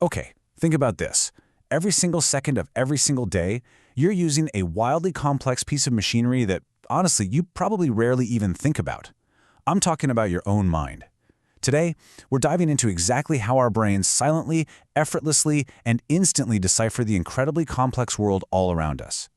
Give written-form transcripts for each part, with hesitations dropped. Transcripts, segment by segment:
Okay, think about this. Every single second of every single day, you're using a wildly complex piece of machinery that, honestly, you probably rarely even think about. I'm talking about your own mind. Today, we're diving into exactly how our brains silently, effortlessly, and instantly decipher the incredibly complex world all around us.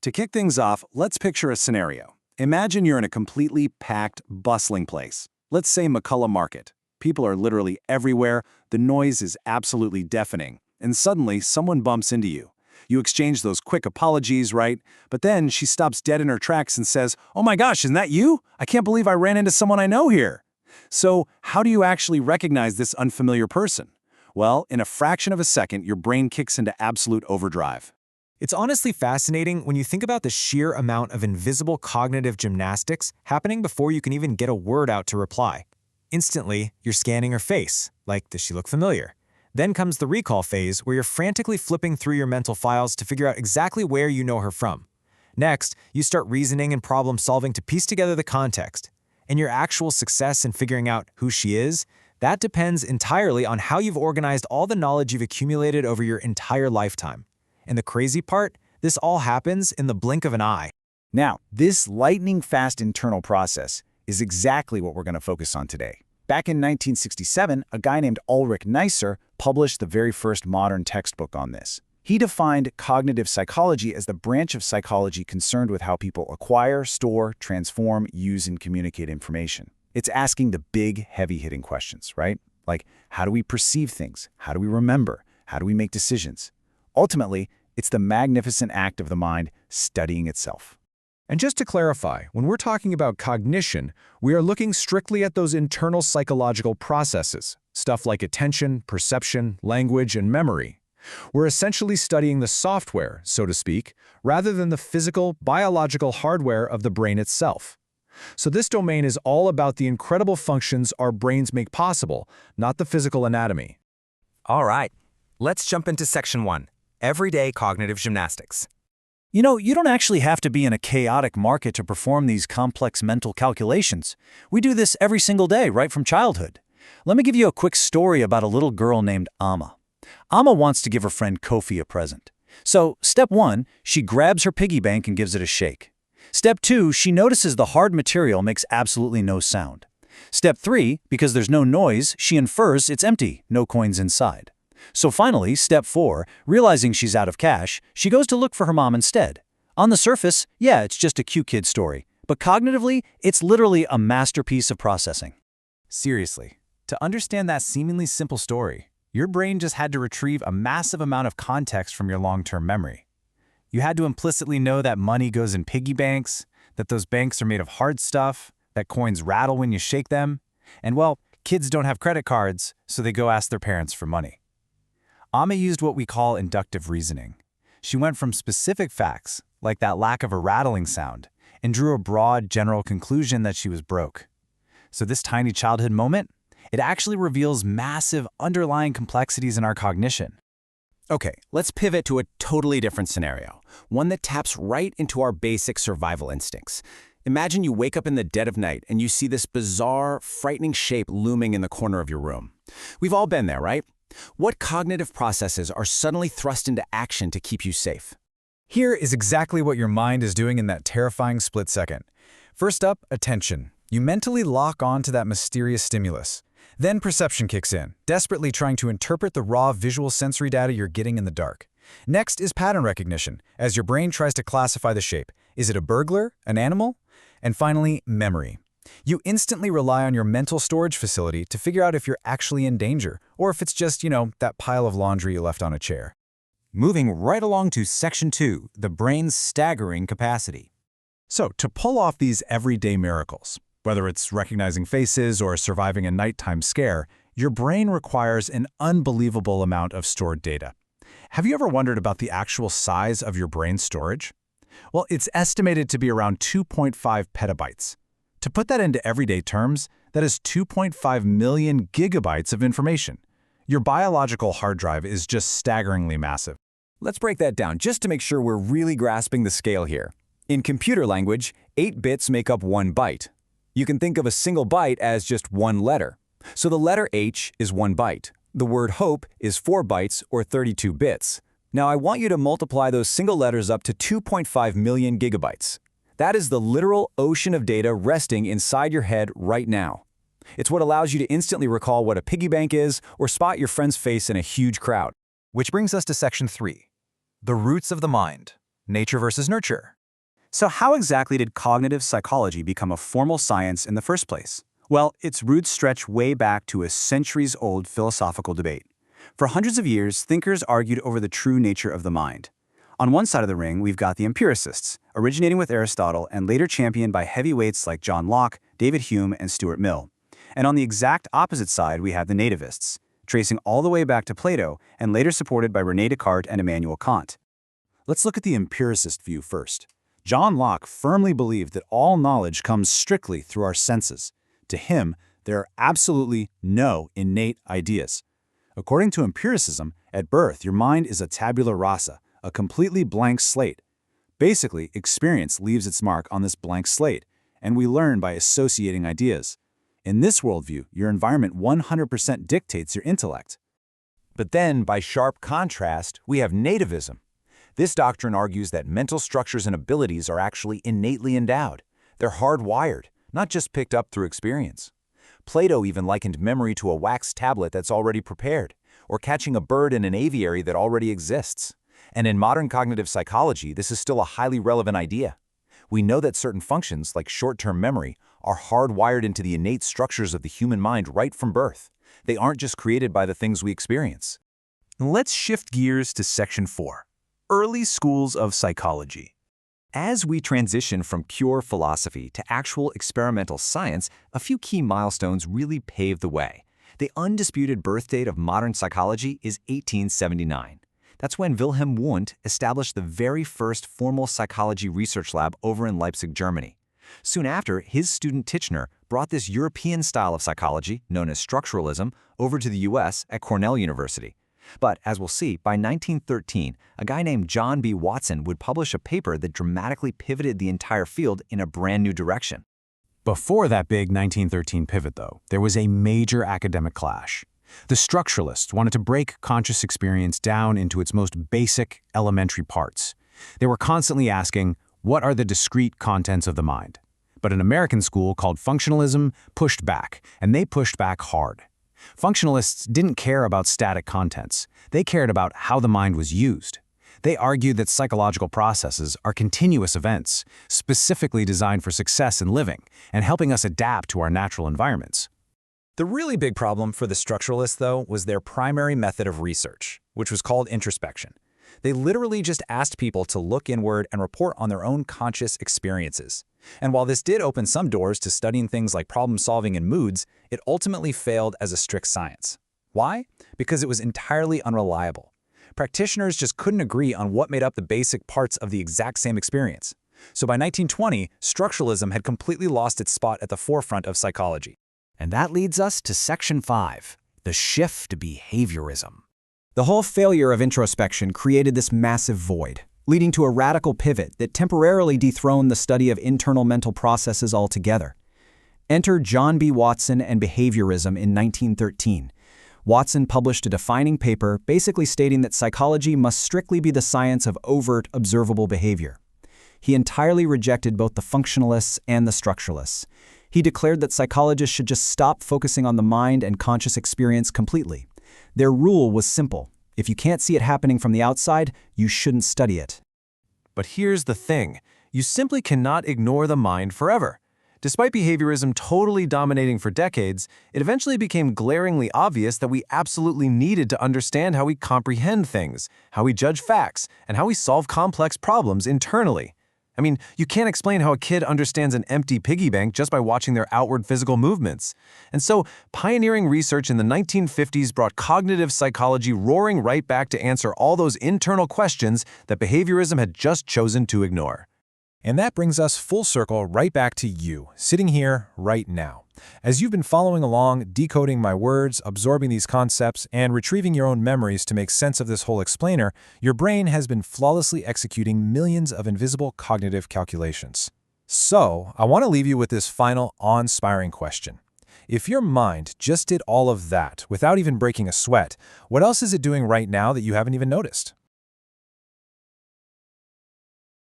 To kick things off, let's picture a scenario. Imagine you're in a completely packed, bustling place. Let's say McCullough Market. People are literally everywhere, the noise is absolutely deafening, and suddenly someone bumps into you. You exchange those quick apologies, right? But then she stops dead in her tracks and says, "Oh my gosh, isn't that you? I can't believe I ran into someone I know here." So, how do you actually recognize this unfamiliar person? Well, in a fraction of a second, your brain kicks into absolute overdrive. It's honestly fascinating when you think about the sheer amount of invisible cognitive gymnastics happening before you can even get a word out to reply. Instantly, you're scanning her face, like, does she look familiar? Then comes the recall phase where you're frantically flipping through your mental files to figure out exactly where you know her from. Next, you start reasoning and problem solving to piece together the context. And your actual success in figuring out who she is, that depends entirely on how you've organized all the knowledge you've accumulated over your entire lifetime. And the crazy part, this all happens in the blink of an eye. Now, this lightning-fast internal process is exactly what we're going to focus on today. Back in 1967, a guy named Ulrich Neisser published the very first modern textbook on this. He defined cognitive psychology as the branch of psychology concerned with how people acquire, store, transform, use, and communicate information. It's asking the big, heavy-hitting questions, right? Like, how do we perceive things? How do we remember? How do we make decisions? Ultimately, it's the magnificent act of the mind studying itself. And just to clarify, when we're talking about cognition, we are looking strictly at those internal psychological processes, stuff like attention, perception, language, and memory. We're essentially studying the software, so to speak, rather than the physical, biological hardware of the brain itself. So this domain is all about the incredible functions our brains make possible, not the physical anatomy. All right, let's jump into Section 1, Everyday Cognitive Gymnastics. You know, you don't actually have to be in a chaotic market to perform these complex mental calculations. We do this every single day, right from childhood. Let me give you a quick story about a little girl named Amma. Amma wants to give her friend Kofi a present. So, step 1, she grabs her piggy bank and gives it a shake. Step 2, she notices the hard material makes absolutely no sound. Step 3, because there's no noise, she infers it's empty, no coins inside. So finally, step 4, realizing she's out of cash, she goes to look for her mom instead. On the surface, yeah, it's just a cute kid story, but cognitively, it's literally a masterpiece of processing. Seriously, to understand that seemingly simple story, your brain just had to retrieve a massive amount of context from your long-term memory. You had to implicitly know that money goes in piggy banks, that those banks are made of hard stuff, that coins rattle when you shake them, and well, kids don't have credit cards, so they go ask their parents for money. Amma used what we call inductive reasoning. She went from specific facts, like that lack of a rattling sound, and drew a broad, general conclusion that she was broke. So this tiny childhood moment, it actually reveals massive underlying complexities in our cognition. Okay, let's pivot to a totally different scenario, one that taps right into our basic survival instincts. Imagine you wake up in the dead of night and you see this bizarre, frightening shape looming in the corner of your room. We've all been there, right? What cognitive processes are suddenly thrust into action to keep you safe? Here is exactly what your mind is doing in that terrifying split second. First up, attention. You mentally lock on to that mysterious stimulus. Then perception kicks in, desperately trying to interpret the raw visual sensory data you're getting in the dark. Next is pattern recognition, as your brain tries to classify the shape. Is it a burglar? An animal? And finally, memory. You instantly rely on your mental storage facility to figure out if you're actually in danger, or if it's just, that pile of laundry you left on a chair. Moving right along to Section 2, the brain's staggering capacity. So, to pull off these everyday miracles, whether it's recognizing faces or surviving a nighttime scare, your brain requires an unbelievable amount of stored data. Have you ever wondered about the actual size of your brain storage? Well, it's estimated to be around 2.5 petabytes. To put that into everyday terms, that is 2.5 million gigabytes of information. Your biological hard drive is just staggeringly massive. Let's break that down just to make sure we're really grasping the scale here. In computer language, 8 bits make up 1 byte. You can think of a single byte as just one letter. So the letter H is 1 byte. The word hope is 4 bytes or 32 bits. Now I want you to multiply those single letters up to 2.5 million gigabytes. That is the literal ocean of data resting inside your head right now. It's what allows you to instantly recall what a piggy bank is or spot your friend's face in a huge crowd. Which brings us to Section 3, the roots of the mind, nature versus nurture. So how exactly did cognitive psychology become a formal science in the first place? Well, its roots stretch way back to a centuries-old philosophical debate. For hundreds of years, thinkers argued over the true nature of the mind. On one side of the ring, we've got the empiricists, originating with Aristotle and later championed by heavyweights like John Locke, David Hume, and Stuart Mill. And on the exact opposite side, we have the nativists, tracing all the way back to Plato and later supported by René Descartes and Immanuel Kant. Let's look at the empiricist view first. John Locke firmly believed that all knowledge comes strictly through our senses. To him, there are absolutely no innate ideas. According to empiricism, at birth, your mind is a tabula rasa, a completely blank slate. Basically, experience leaves its mark on this blank slate, and we learn by associating ideas. In this worldview, your environment 100% dictates your intellect. But then, by sharp contrast, we have nativism. This doctrine argues that mental structures and abilities are actually innately endowed. They're hardwired, not just picked up through experience. Plato even likened memory to a wax tablet that's already prepared, or catching a bird in an aviary that already exists. And in modern cognitive psychology, this is still a highly relevant idea. We know that certain functions, like short-term memory, are hardwired into the innate structures of the human mind right from birth. They aren't just created by the things we experience. Let's shift gears to Section 4, Early Schools of Psychology. As we transition from pure philosophy to actual experimental science, a few key milestones really paved the way. The undisputed birth date of modern psychology is 1879. That's when Wilhelm Wundt established the very first formal psychology research lab over in Leipzig, Germany. Soon after, his student Titchener brought this European style of psychology, known as structuralism, over to the US at Cornell University. But, as we'll see, by 1913, a guy named John B. Watson would publish a paper that dramatically pivoted the entire field in a brand new direction. Before that big 1913 pivot, though, there was a major academic clash. The structuralists wanted to break conscious experience down into its most basic, elementary parts. They were constantly asking, what are the discrete contents of the mind? But an American school called functionalism pushed back, and they pushed back hard. Functionalists didn't care about static contents. They cared about how the mind was used. They argued that psychological processes are continuous events, specifically designed for success in living and helping us adapt to our natural environments. The really big problem for the structuralists, though, was their primary method of research, which was called introspection. They literally just asked people to look inward and report on their own conscious experiences. And while this did open some doors to studying things like problem-solving and moods, it ultimately failed as a strict science. Why? Because it was entirely unreliable. Practitioners just couldn't agree on what made up the basic parts of the exact same experience. So by 1920, structuralism had completely lost its spot at the forefront of psychology. And that leads us to Section 5, the shift to behaviorism. The whole failure of introspection created this massive void, leading to a radical pivot that temporarily dethroned the study of internal mental processes altogether. Enter John B. Watson and behaviorism in 1913. Watson published a defining paper basically stating that psychology must strictly be the science of overt, observable behavior. He entirely rejected both the functionalists and the structuralists. He declared that psychologists should just stop focusing on the mind and conscious experience completely. Their rule was simple. If you can't see it happening from the outside, you shouldn't study it. But here's the thing. You simply cannot ignore the mind forever. Despite behaviorism totally dominating for decades, it eventually became glaringly obvious that we absolutely needed to understand how we comprehend things, how we judge facts, and how we solve complex problems internally. I mean, you can't explain how a kid understands an empty piggy bank just by watching their outward physical movements. And so, pioneering research in the 1950s brought cognitive psychology roaring right back to answer all those internal questions that behaviorism had just chosen to ignore. And that brings us full circle right back to you, sitting here right now. As you've been following along, decoding my words, absorbing these concepts, and retrieving your own memories to make sense of this whole explainer, your brain has been flawlessly executing millions of invisible cognitive calculations. So, I want to leave you with this final awe-inspiring question. If your mind just did all of that without even breaking a sweat, what else is it doing right now that you haven't even noticed?